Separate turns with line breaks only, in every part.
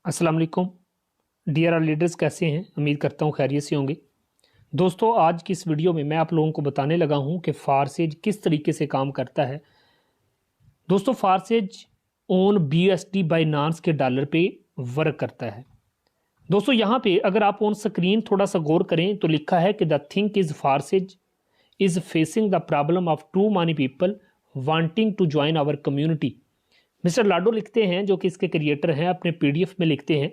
अस्सलाम वालेकुम dear are leaders, कैसे हैं? उम्मीद करता हूँ खैरियत से होंगे। दोस्तों, आज की इस वीडियो में मैं आप लोगों को बताने लगा हूँ कि फारसेज किस तरीके से काम करता है। दोस्तों, फारसेज ऑन BUSD बाइनांस के डॉलर पे वर्क करता है। दोस्तों, यहाँ पे अगर आप ऑन स्क्रीन थोड़ा सा गौर करें तो लिखा है कि the thing is Forsage is facing the problem of too many people wanting to join our community. Mister लाडो लिखते हैं, जो कि इसके क्रिएटर हैं, अपने PDF में लिखते हैं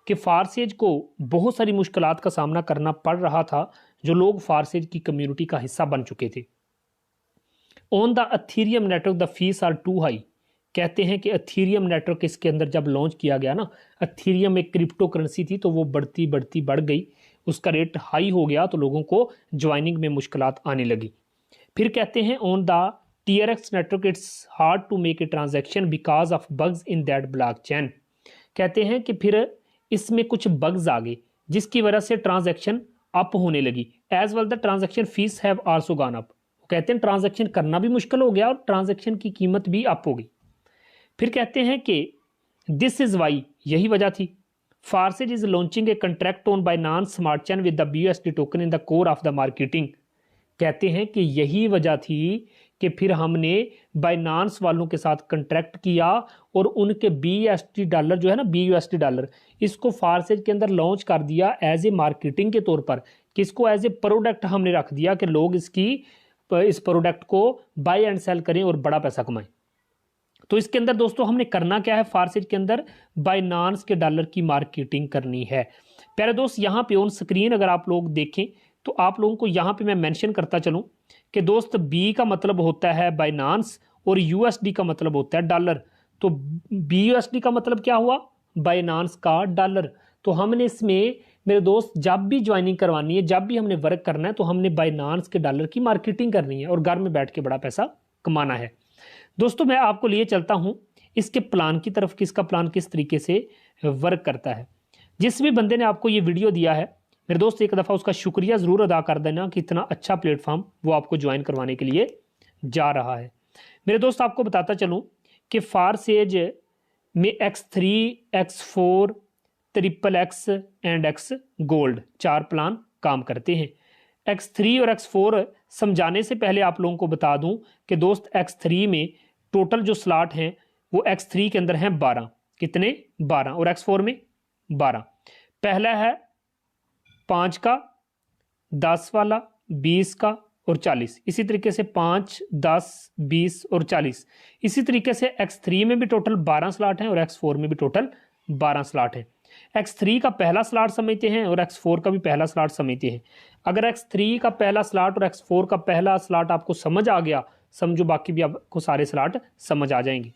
कि फारसेज को बहुत सारी मुश्किलात का सामना करना पड़ रहा था जो लोग फारसेज की कम्युनिटी का हिस्सा बन चुके थे। On the Ethereum network the fees are too high. कहते हैं कि अथीरियम नेटवर्क इसके अंदर जब लॉन्च किया गया ना, अथीरियम एक क्रिप्टो करेंसी थी, तो वो बढ़ती बढ़ती बढ़ गई, उसका रेट हाई हो गया तो लोगों को ज्वाइनिंग में मुश्किलात आने लगी। फिर कहते हैं on the TRX network it's hard to make a transaction because of bugs in that blockchain. कहते हैं कि फिर इसमें कुछ बग्स आ गए जिसकी वजह से ट्रांजैक्शन अप होने लगी। As well the transaction fees have also gone up. कहते हैं ट्रांजैक्शन करना भी मुश्किल हो गया और ट्रांजैक्शन की कीमत भी अप हो गई। फिर कहते हैं कि दिस इज वाई, यही वजह थी, Forsage is launching a contract on Binance smart chain with the BUSD token in the core of the marketing. कहते हैं कि यही वजह थी कि फिर हमने बाइनांस वालों के साथ कंट्रैक्ट किया और उनके BUSD डॉलर जो है ना, BUSD डॉलर, इसको फारसेज के अंदर लॉन्च कर दिया एज ए मार्केटिंग के तौर पर। किसको? एज ए प्रोडक्ट हमने रख दिया कि लोग इस प्रोडक्ट को बाय एंड सेल करें और बड़ा पैसा कमाएं। तो इसके अंदर दोस्तों हमने करना क्या है? फारसेज के अंदर बाइनांस के डॉलर की मार्केटिंग करनी है। प्यारे दोस्त, यहाँ पे ऑन स्क्रीन अगर आप लोग देखें तो आप लोगों को यहाँ पे मैं मेंशन करता चलूं कि दोस्त B का मतलब होता है बाइनांस और USD का मतलब होता है डॉलर। तो BUSD का मतलब क्या हुआ? बाइनांस का डॉलर। तो हमने इसमें मेरे दोस्त जब भी ज्वाइनिंग करवानी है, जब भी हमने वर्क करना है, तो हमने बाइनांस के डॉलर की मार्केटिंग करनी है और घर में बैठ के बड़ा पैसा कमाना है। दोस्तों, मैं आपको लिए चलता हूं इसके प्लान की तरफ, किसका प्लान किस तरीके से वर्क करता है। जिस भी बंदे ने आपको ये वीडियो दिया है मेरे दोस्त, एक दफ़ा उसका शुक्रिया ज़रूर अदा कर देना कि इतना अच्छा प्लेटफॉर्म वो आपको ज्वाइन करवाने के लिए जा रहा है। मेरे दोस्त, आपको बताता चलूं कि फारसेज में X3, X4, XXX and X gold 4 plan काम करते हैं। X3 और X4 समझाने से पहले आप लोगों को बता दूं कि दोस्त X3 में टोटल जो स्लॉट हैं वो X3 के अंदर हैं 12। कितने? 12। और X4 में 12। पहला है 5 का, 10 वाला, 20 का और 40। इसी तरीके से 5, 10, 20 और 40। इसी तरीके से X3 में भी टोटल 12 स्लॉट हैं और X4 में भी टोटल 12 स्लॉट हैं। X3 का पहला स्लॉट समझते हैं और X4 का भी पहला स्लॉट समझते हैं। अगर X3 का पहला स्लॉट और X4 का पहला स्लॉट आपको समझ आ गया, समझो बाकी भी आपको सारे स्लॉट समझ आ जाएंगे।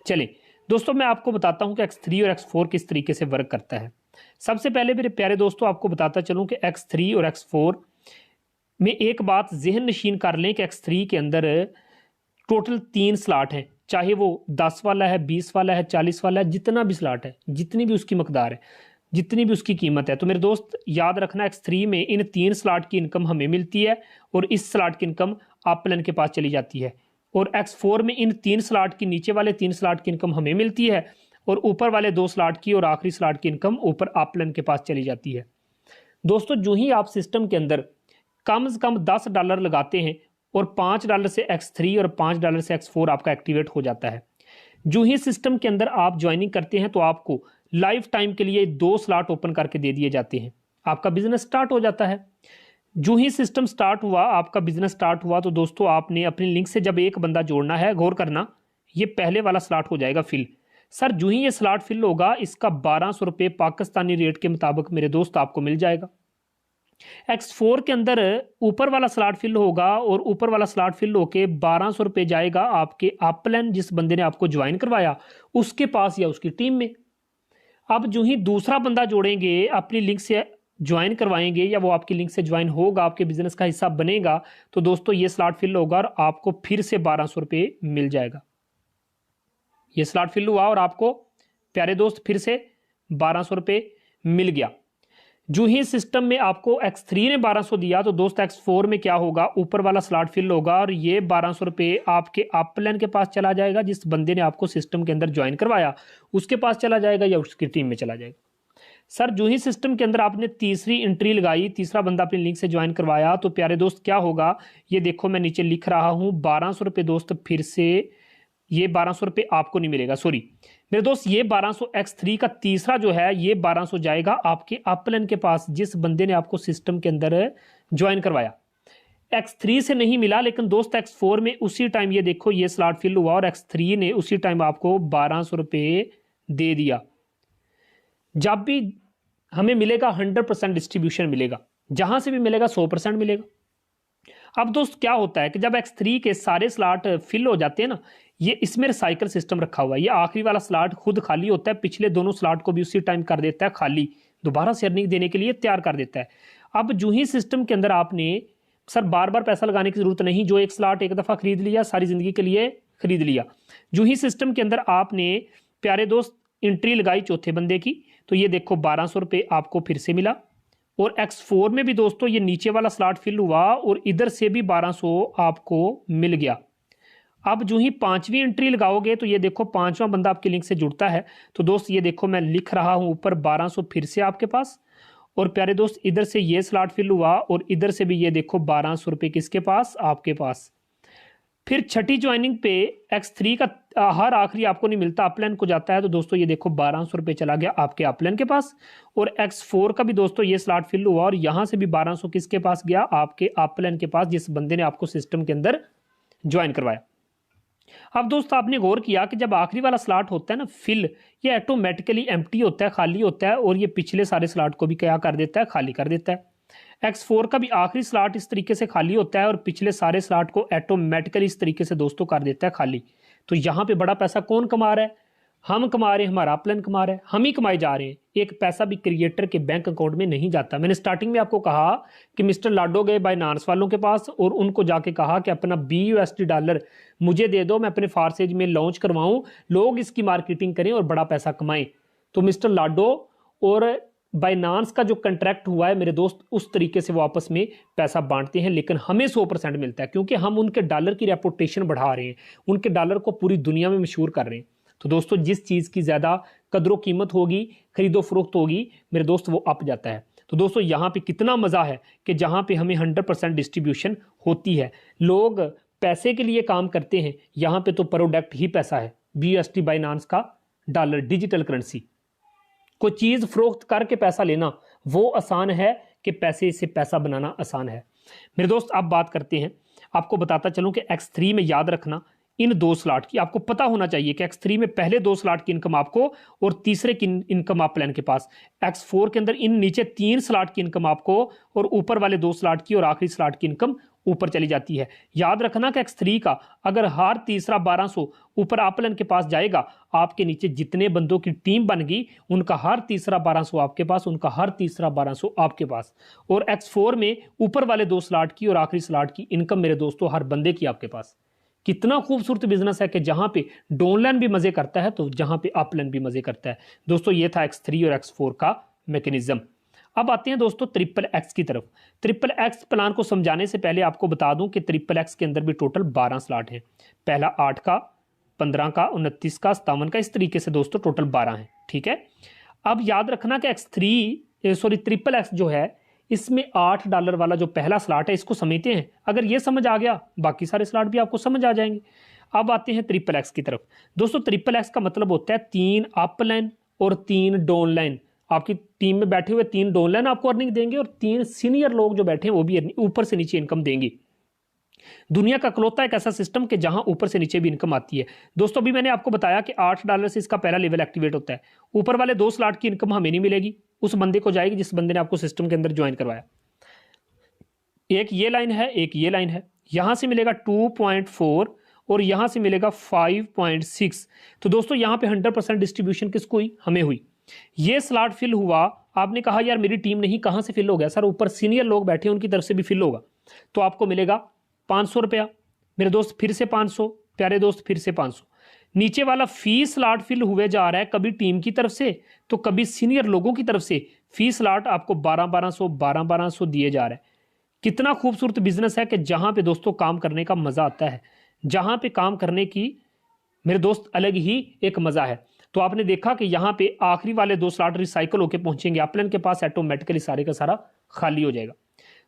चलिए दोस्तों, मैं आपको बताता हूं कि X3 और X4 किस तरीके से वर्क करता है। सबसे पहले मेरे प्यारे दोस्तों आपको बताता चलूं कि X3 और X4 में एक बात जहन नशीन कर लें कि X3 के अंदर टोटल 3 स्लॉट हैं, चाहे वो 10 वाला है, 20 वाला है, 40 वाला है, जितना भी स्लॉट है, जितनी भी उसकी मकदार है, जितनी भी उसकी कीमत है। तो मेरे दोस्त याद रखना, X3 में इन 3 स्लॉट की इनकम हमें मिलती है और इस स्लॉट की इनकम अपलाइन के पास चली जाती है। और X4 में इन 3 स्लॉट की, नीचे वाले 3 स्लॉट की इनकम हमें मिलती है और ऊपर वाले 2 स्लॉट की और आखिरी स्लॉट की इनकम ऊपर अपलाइन के पास चली जाती है। दोस्तों, जो ही आप सिस्टम के अंदर कम से कम $10 लगाते हैं और $5 से X3 और $5 से X4 आपका एक्टिवेट हो जाता है। जो ही सिस्टम के अंदर आप ज्वाइनिंग करते हैं तो आपको लाइफ टाइम के लिए 2 स्लॉट ओपन करके दे दिए जाते हैं। आपका बिजनेस स्टार्ट हो जाता है। जो ही सिस्टम स्टार्ट हुआ, आपका बिजनेस स्टार्ट हुआ, तो दोस्तों आपने अपनी लिंक से जब एक बंदा जोड़ना है, गौर करना, ये पहले वाला स्लॉट हो जाएगा फिल। सर, जो ही ये स्लॉट फिल होगा, इसका 1200 रुपये पाकिस्तानी रेट के मुताबिक मेरे दोस्त आपको मिल जाएगा। X4 के अंदर ऊपर वाला स्लॉट फिल होगा और ऊपर वाला स्लॉट फिल होके 1200 रुपये जाएगा आपके अपलाइन, जिस बंदे ने आपको ज्वाइन करवाया, उसके पास या उसकी टीम में। अब जो ही दूसरा बंदा जोड़ेंगे, अपनी लिंक से ज्वाइन करवाएंगे या वो आपकी लिंक से ज्वाइन होगा, आपके बिजनेस का हिस्सा बनेगा, तो दोस्तों ये स्लॉट फिल होगा और आपको फिर से 1200 रुपये मिल जाएगा। ये स्लॉट फिल हुआ और आपको प्यारे दोस्त फिर से 1200 रुपये मिल गया। जो ही सिस्टम में आपको X3 ने 1200 दिया तो दोस्त X4 में क्या होगा, ऊपर वाला स्लॉट फिल होगा और ये 1200 रुपये आपके अपलाइन के पास चला जाएगा, जिस बंदे ने आपको सिस्टम के अंदर ज्वाइन करवाया उसके पास चला जाएगा या उसकी टीम में चला जाएगा। सर जो ही सिस्टम के अंदर आपने तीसरी एंट्री लगाई, तीसरा बंदा अपनी लिंक से ज्वाइन करवाया, तो प्यारे दोस्त क्या होगा, ये देखो मैं नीचे लिख रहा हूँ 1200 रुपये दोस्त, फिर से ये 1200 रुपये आपको नहीं मिलेगा, सॉरी मेरे दोस्त, ये 1200 X3 का तीसरा जो है ये 1200 जाएगा आपके अपलाइन के पास, जिस बंदे ने आपको सिस्टम के अंदर ज्वाइन करवाया। X3 से नहीं मिला, लेकिन दोस्त X4 में उसी टाइम ये देखो ये स्लॉट फिल हुआ और X3 ने उसी टाइम आपको 1200 रुपये दे दिया। जब भी हमें मिलेगा 100% डिस्ट्रीब्यूशन मिलेगा, जहां से भी मिलेगा 100% मिलेगा। अब दोस्त क्या होता है कि जब X3 के सारे स्लॉट फिल हो जाते हैं ना, ये इसमें रिसाइकल सिस्टम रखा हुआ है, ये आखिरी वाला स्लॉट खुद खाली होता है, पिछले दोनों स्लॉट को भी उसी टाइम कर देता है खाली, दोबारा से अर्निंग देने के लिए तैयार कर देता है। अब जो ही सिस्टम के अंदर आपने सर बार बार पैसा लगाने की जरूरत नहीं, जो एक स्लॉट एक दफा खरीद लिया सारी जिंदगी के लिए खरीद लिया। जो ही सिस्टम के अंदर आपने प्यारे दोस्त एंट्री लगाई चौथे बंदे की, तो ये देखो 1200 रुपये आपको फिर से मिला। और X4 में भी दोस्तों ये नीचे वाला स्लॉट फिल हुआ और इधर से भी 1200 आपको मिल गया। अब जो ही पांचवी एंट्री लगाओगे तो ये देखो पांचवा बंदा आपके लिंक से जुड़ता है, तो दोस्त ये देखो मैं लिख रहा हूं ऊपर 1200 फिर से आपके पास, और प्यारे दोस्त इधर से ये स्लॉट फिल हुआ और इधर से भी ये देखो 1200 रुपये किसके पास, आपके पास। फिर छठी ज्वाइनिंग पे X3 का हर आखिरी आपको नहीं मिलता, अपलाइन को जाता है, तो दोस्तों ये देखो 1200 रुपये चला गया आपके अपलाइन के पास। और X4 का भी दोस्तों ये स्लॉट फिल हुआ और यहां से भी 1200 किसके पास गया, आपके अपलाइन के पास, जिस बंदे ने आपको सिस्टम के अंदर ज्वाइन करवाया। अब दोस्त आपने गौर किया कि जब आखिरी वाला स्लॉट होता है ना फिल, ये ऑटोमेटिकली एम्प्टी होता है, खाली होता है, और ये पिछले सारे स्लॉट को भी क्या कर देता है, खाली कर देता है। X4 का भी आखिरी स्लॉट इस तरीके से खाली होता है और पिछले सारे स्लॉट को ऑटोमेटिकली इस तरीके से दोस्तों कर देता है खाली। तो यहाँ पे बड़ा पैसा कौन कमा रहा है, हम कमा रहे हैं, हमारा अपलाइन कमा रहा है, हम ही कमाए जा रहे हैं। एक पैसा भी क्रिएटर के बैंक अकाउंट में नहीं जाता। मैंने स्टार्टिंग में आपको कहा कि मिस्टर लाडो गए बाइनांस वालों के पास और उनको जाके कहा कि अपना $20 मुझे दे दो, मैं अपने फारसेज में लॉन्च करवाऊं, लोग इसकी मार्केटिंग करें और बड़ा पैसा कमाएं। तो मिस्टर लाडो और बाइनांस का जो कंट्रैक्ट हुआ है मेरे दोस्त, उस तरीके से वो आपस में पैसा बांटते हैं, लेकिन हमें 100% मिलता है, क्योंकि हम उनके डॉलर की रेपुटेशन बढ़ा रहे हैं, उनके डॉलर को पूरी दुनिया में मशहूर कर रहे हैं। तो दोस्तों जिस चीज़ की ज़्यादा कदर कीमत होगी, खरीदो फरोख्त होगी मेरे दोस्त, वो अप जाता है। तो दोस्तों यहाँ पे कितना मज़ा है कि जहाँ पे हमें 100% डिस्ट्रीब्यूशन होती है, लोग पैसे के लिए काम करते हैं, यहाँ पे तो प्रोडक्ट ही पैसा है। BUSD बाइनांस का डॉलर डिजिटल करेंसी, कोई चीज़ फरोख्त करके पैसा लेना वो आसान है कि पैसे से पैसा बनाना आसान है मेरे दोस्त। अब बात करते हैं, आपको बताता चलूँ कि X3 में याद रखना इन 2 स्लॉट की, आपको पता होना चाहिए कि X3 में पहले 2 स्लॉट की इनकम आपको और तीसरे की इनकम आप प्लान के पास, X4 के अंदर इन नीचे 3 स्लॉट की इनकम आपको और ऊपर वाले 2 स्लॉट की और आखिरी स्लॉट की इनकम ऊपर चली जाती है। याद रखना कि X3 का अगर हर तीसरा 1200 ऊपर अपलाइन के पास जाएगा, आपके नीचे जितने बंदों की टीम बन गई उनका हर तीसरा 1200 आपके पास, उनका हर तीसरा 1200 आपके पास। और X4 में ऊपर वाले 2 स्लॉट की और आखिरी स्लॉट की इनकम मेरे दोस्तों हर बंदे की आपके पास। कितना खूबसूरत बिजनेस है कि जहां पे डाउनलाइन भी मजे करता है तो जहां पे अपलाइन भी मजे करता है। दोस्तों ये था X3 और X4 का मैकेनिज्म। अब आते हैं दोस्तों XXX की तरफ। XXX प्लान को समझाने से पहले आपको बता दूं कि XXX के अंदर भी टोटल 12 स्लॉट हैं। पहला 8 का, 15 का, 29 का, 57 का, इस तरीके से दोस्तों टोटल 12 हैं, ठीक है। अब याद रखना कि XXX जो है इसमें $8 वाला जो पहला स्लॉट है इसको समझते हैं। अगर ये समझ आ गया बाकी सारे स्लॉट भी आपको समझ आ जाएंगे। अब आते हैं XXX की तरफ। दोस्तों XXX का मतलब होता है 3 अपलाइन और 3 डाउनलाइन। आपकी टीम में बैठे हुए 3 डाउनलाइन आपको अर्निंग देंगे और 3 सीनियर लोग जो बैठे हैं वो भी ऊपर से नीचे इनकम देंगे। दुनिया का इकलौता एक ऐसा सिस्टम कि जहां ऊपर से नीचे भी इनकम आती है। दोस्तों अभी मैंने आपको बताया कि $8 से इसका पहला लेवल एक्टिवेट होता है। ऊपर वाले 2 स्लॉट की इनकम हमें नहीं मिलेगी, उस बंदे को जाएगी जिस बंदे ने आपको सिस्टम के अंदर ज्वाइन करवाया। एक ये लाइन है, एक ये लाइन है, यहां से मिलेगा 2.4 और यहां से मिलेगा 5.6। तो दोस्तों यहां पे 100% डिस्ट्रीब्यूशन किसको हुई, हमें हुई। ये स्लॉट फिल हुआ, आपने कहा यार मेरी टीम नहीं, कहां से फिल हो गया? सर ऊपर सीनियर लोग बैठे हैं उनकी तरफ से भी फिल होगा, तो आपको मिलेगा 500 रुपया मेरे दोस्त, फिर से 500 प्यारे दोस्त, फिर से 500। नीचे वाला फी स्लॉट फिल हुए जा रहा है, कभी टीम की तरफ से तो कभी सीनियर लोगों की तरफ से फी स्लॉट आपको 1200 दिए जा रहे हैं। कितना खूबसूरत बिजनेस है कि जहां पे दोस्तों काम करने का मजा आता है, जहां पे काम करने की मेरे दोस्त अलग ही एक मजा है। तो आपने देखा कि यहाँ पे आखिरी वाले 2 स्लॉट रिसाइकल होकर पहुंचेंगे अपलाइन के पास, ऑटोमेटिकली सारे का सारा खाली हो जाएगा।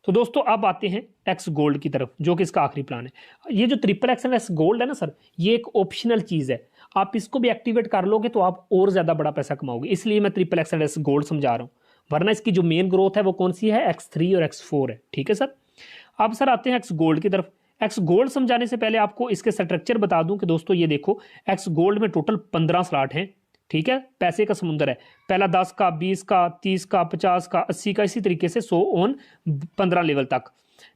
तो दोस्तों अब आते हैं एक्स गोल्ड की तरफ, जो कि इसका आखिरी प्लान है। ये जो triple x and x gold है ना सर, ये एक ऑप्शनल चीज है। आप इसको भी एक्टिवेट कर लोगे तो आप और ज्यादा बड़ा पैसा कमाओगे, इसलिए मैं triple x and x gold समझा रहा हूँ। वरना इसकी जो मेन ग्रोथ है वो कौन सी है, X3 और X4 है। ठीक है सर। अब सर आते हैं एक्स गोल्ड की तरफ। एक्स गोल्ड समझाने से पहले आपको इसके स्ट्रक्चर बता दूं कि दोस्तों ये देखो, एक्स गोल्ड में टोटल 15 स्लॉट हैं। ठीक है, पैसे का समुंदर है। पहला 10 का, 20 का, 30 का, 50 का, 80 का, इसी तरीके से 100 ऑन 15 लेवल तक।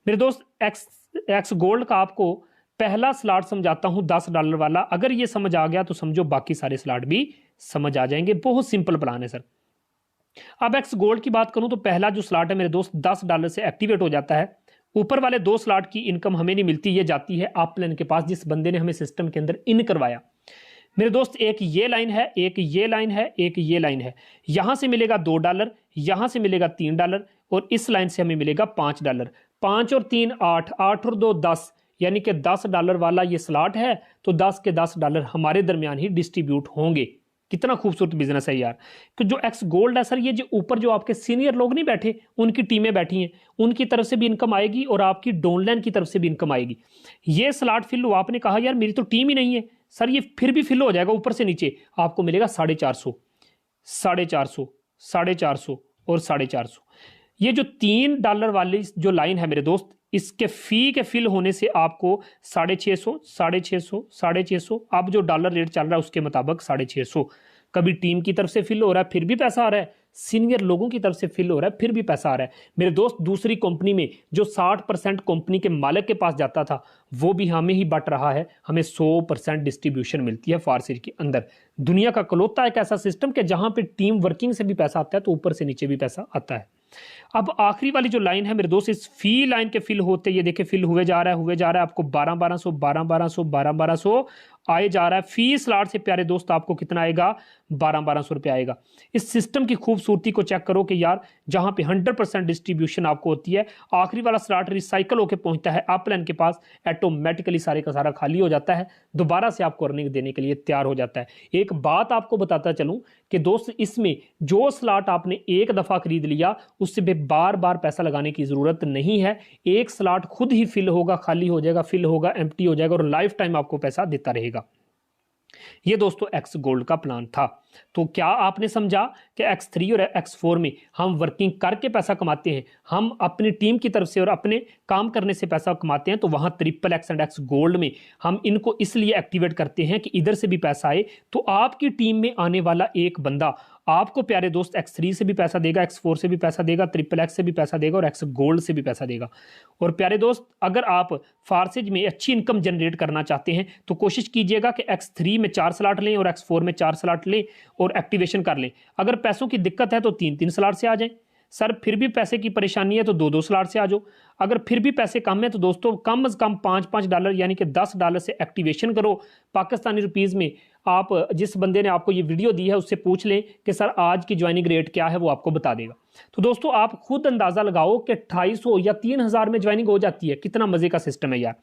मेरे दोस्त एक्स गोल्ड का आपको पहला स्लॉट समझाता हूं $10 वाला। अगर ये समझ आ गया तो समझो बाकी सारे स्लॉट भी समझ आ जाएंगे। बहुत सिंपल प्लान है सर। अब एक्स गोल्ड की बात करूं तो पहला जो स्लॉट है मेरे दोस्त $10 से एक्टिवेट हो जाता है। ऊपर वाले 2 स्लॉट की इनकम हमें नहीं मिलती, ये जाती है अपलाइन के पास, जिस बंदे ने हमें सिस्टम के अंदर इन करवाया। मेरे दोस्त एक ये लाइन है, एक ये लाइन है, एक ये लाइन है। यहां से मिलेगा $2, यहां से मिलेगा $3 और इस लाइन से हमें मिलेगा $5। 5 और 3 8, 8 और 2 10, यानी कि $10 वाला ये स्लॉट है तो 10 के $10 हमारे दरमियान ही डिस्ट्रीब्यूट होंगे। कितना खूबसूरत बिजनेस है यार। कि जो एक्स गोल्ड है सर, ये जो ऊपर जो आपके सीनियर लोग नहीं बैठे, उनकी टीमें बैठी हैं, उनकी तरफ से भी इनकम आएगी और आपकी डाउनलाइन की तरफ से भी इनकम आएगी। ये स्लॉट फिल हुआ, आपने कहा यार मेरी तो टीम ही नहीं है सर, ये फिर भी फिल हो जाएगा। ऊपर से नीचे आपको मिलेगा 450, 450, 450 और 450। ये जो $3 वाली जो लाइन है मेरे दोस्त, इसके फी के फिल होने से आपको 650, 650, 650, अब जो डॉलर रेट चल रहा है उसके मुताबिक 650। कभी टीम की तरफ से फिल हो रहा है फिर भी पैसा आ रहा है, सीनियर लोगों की तरफ से फिल हो रहा है फिर भी पैसा आ रहा है। मेरे दोस्त दूसरी कंपनी में जो 60% कंपनी के मालिक के पास जाता था, वो भी हमें ही बट रहा है। हमें 100% डिस्ट्रीब्यूशन मिलती है फारसेज के अंदर। दुनिया का कलौता एक ऐसा सिस्टम कि जहां पे टीम वर्किंग से भी पैसा आता है तो ऊपर से नीचे भी पैसा आता है। अब आखिरी वाली जो लाइन है मेरे दोस्त, इस फी लाइन के फिल होते, ये देखिए फिल हुए जा रहा है, आपको 1200, 1200, 1200 आए जा रहा है। फी स्लॉट से प्यारे दोस्त आपको कितना आएगा, 1200 रुपये आएगा। इस सिस्टम की खूबसूरती को चेक करो कि यार जहां पे 100% डिस्ट्रीब्यूशन आपको होती है, आखिरी वाला स्लॉट रिसाइकल होकर पहुंचता है अपलाइन के पास, ऑटोमेटिकली सारे का सारा खाली हो जाता है, दोबारा से आपको अर्निंग देने के लिए तैयार हो जाता है। एक बात आपको बताता चलूं कि दोस्त, इसमें जो स्लॉट आपने एक दफा खरीद लिया उससे भी बार बार पैसा लगाने की जरूरत नहीं है। एक स्लॉट खुद ही फिल होगा, खाली हो जाएगा, फिल होगा, एम्प्टी हो जाएगा और लाइफ टाइम आपको पैसा देता रहेगा। ये दोस्तों एक्स गोल्ड का प्लान था। तो क्या आपने समझा कि X3 और X4 में हम वर्किंग करके पैसा कमाते हैं, हम अपनी टीम की तरफ से और अपने काम करने से पैसा कमाते हैं। तो वहां triple x and x gold में हम इनको इसलिए एक्टिवेट करते हैं कि इधर से भी पैसा आए, तो आपकी टीम में आने वाला एक बंदा आपको प्यारे दोस्त X3 से भी पैसा देगा, X4 से भी पैसा देगा, ट्रिपल एक्स से भी पैसा देगा और एक्स गोल्ड से भी पैसा देगा। और प्यारे दोस्त, अगर आप फारसेज में अच्छी इनकम जनरेट करना चाहते हैं तो कोशिश कीजिएगा कि X3 में 4 स्लॉट लें और X4 में 4 स्लॉट लें और एक्टिवेशन कर लें। अगर पैसों की दिक्कत है तो 3-3 स्लॉट से आ जाएं। सर फिर भी पैसे की परेशानी है तो 2-2 स्लॉट से आ जाओ। अगर फिर भी पैसे कम है तो दोस्तों कम से कम $5-5 यानी कि $10 से एक्टिवेशन करो। पाकिस्तानी रुपीस में आप जिस बंदे ने आपको ये वीडियो दी है उससे पूछ लें कि सर आज की ज्वाइनिंग रेट क्या है, वो आपको बता देगा। तो दोस्तों आप खुद अंदाजा लगाओ कि 250 या 3000 में ज्वाइनिंग हो जाती है। कितना मजे का सिस्टम है यार।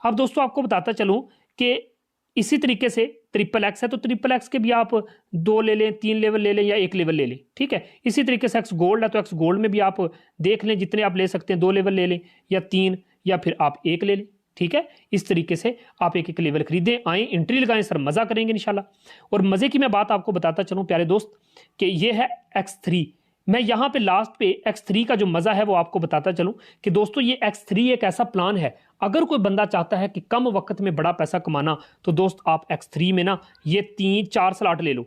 अब दोस्तों आपको बताता चलूं कि इसी तरीके से ट्रिपल एक्स है तो ट्रिपल एक्स के भी आप 2 ले लें, 3 लेवल ले लें या 1 लेवल ले लें। ठीक है, इसी तरीके से एक्स गोल्ड है तो एक्स गोल्ड में भी आप देख लें, जितने आप ले सकते हैं 2 लेवल ले लें या 3, या फिर आप 1 ले लें। ठीक है, इस तरीके से आप एक लेवल खरीदें, आए, एंट्री लगाएं, सर मजा करेंगे इंशाल्लाह। और मजे की मैं बात आपको बताता चलूं प्यारे दोस्त कि ये है X3। मैं यहां पे लास्ट पे X3 का जो मजा है वो आपको बताता चलूं कि दोस्तों ये X3 एक ऐसा प्लान है, अगर कोई बंदा चाहता है कि कम वक्त में बड़ा पैसा कमाना, तो दोस्त आप X3 में ना ये 3-4 स्लॉट ले लो,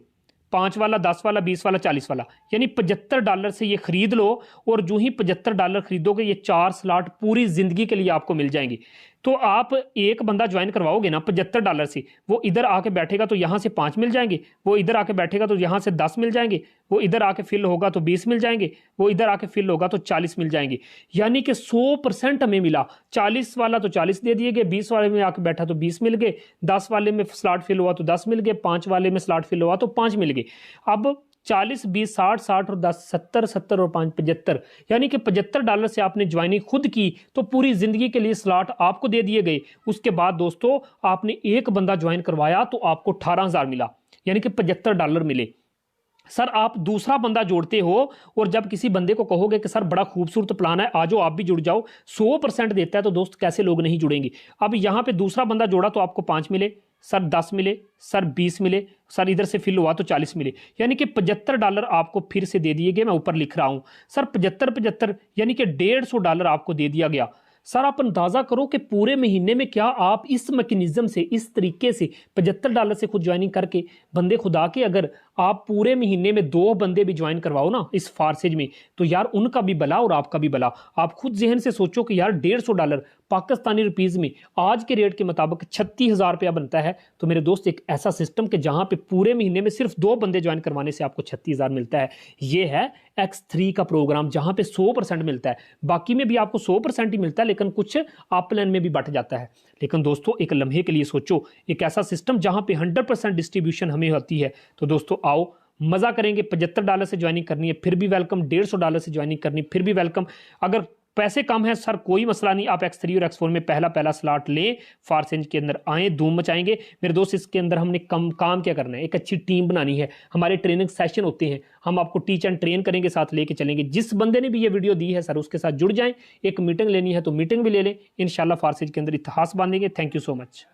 5 वाला, 10 वाला, 20 वाला, 40 वाला, यानी $75 से ये खरीद लो। और जो ही $75 खरीदोगे ये 4 स्लॉट पूरी जिंदगी के लिए आपको मिल जाएंगे। तो आप एक बंदा ज्वाइन करवाओगे ना $75 से, वो इधर आके बैठेगा तो यहाँ से 5 मिल जाएंगे, वो इधर आके बैठेगा तो यहाँ से 10 मिल जाएंगे, वो इधर आके फिल होगा तो 20 मिल जाएंगे, वो इधर आके फिल होगा तो 40 मिल जाएंगे। यानी कि 100% हमें मिला। 40 वाला तो 40 दे दिए गए, 20 वाले में आके बैठा तो 20 मिल गए, 10 वाले में स्लॉट फिल हुआ तो 10 मिल गए, 5 वाले में स्लॉट फिल हुआ तो 5 मिल गए। अब 40, 20, 60, 60 और 10, 70, 70 और 5, 75, यानी कि $75 से आपने ज्वाइनिंग खुद की तो पूरी जिंदगी के लिए स्लॉट आपको दे दिए गए। उसके बाद दोस्तों आपने एक बंदा ज्वाइन करवाया तो आपको 18,000 मिला, यानी कि $75 मिले। सर आप दूसरा बंदा जोड़ते हो और जब किसी बंदे को कहोगे कि सर बड़ा खूबसूरत प्लान है, आ जाओ आप भी जुड़ जाओ, 100% देता है, तो दोस्त कैसे लोग नहीं जुड़ेंगे। अब यहां पे दूसरा बंदा जोड़ा तो आपको 5 मिले, सर 10 मिले, सर 20 मिले, सर इधर से फिल हुआ तो 40 मिले, यानी कि $75 आपको फिर से दे दिए गए। मैं ऊपर लिख रहा हूं सर 75 यानी कि $150 आपको दे दिया गया। सर आप अंदाजा करो कि पूरे महीने में क्या आप इस मैकेनिज्म से, इस तरीके से $75 से खुद ज्वाइनिंग करके बंदे खुदा के, अगर आप पूरे महीने में 2 बंदे भी ज्वाइन करवाओ ना इस फारसेज में, तो यार उनका भी भला और आपका भी भला। आप खुद जहन से सोचो कि यार $150 पाकिस्तानी रुपीज में आज के रेट के मुताबिक 36,000 रुपया बनता है। तो मेरे दोस्त एक ऐसा सिस्टम कि जहां पे पूरे महीने में सिर्फ 2 बंदे ज्वाइन करवाने से आपको 36,000 मिलता है, ये है X3 का प्रोग्राम, जहां पे 100% मिलता है। बाकी में भी आपको 100% ही मिलता है, लेकिन कुछ अपलाइन में भी बट जाता है। लेकिन दोस्तों एक लम्हे के लिए सोचो, एक ऐसा सिस्टम जहां पे 100% डिस्ट्रीब्यूशन हमें होती है। तो दोस्तों आओ मजा करेंगे। $75 से ज्वाइनिंग करनी है फिर भी वेलकम, $150 से ज्वाइनिंग करनी फिर भी वेलकम। अगर पैसे कम है सर कोई मसला नहीं, आप X3 और X4 में पहला स्लॉट लें, फारसेज के अंदर आए, धूम मचाएंगे। मेरे दोस्त इसके अंदर हमने काम क्या करना है, एक अच्छी टीम बनानी है। हमारे ट्रेनिंग सेशन होते हैं, हम आपको टीच एंड ट्रेन करेंगे, साथ लेके चलेंगे। जिस बंदे ने भी ये वीडियो दी है सर उसके साथ जुड़ जाएं। एक मीटिंग लेनी है तो मीटिंग भी ले लें, इंशाल्लाह फारसेज के अंदर इतिहास बांधेंगे। Thank you so much.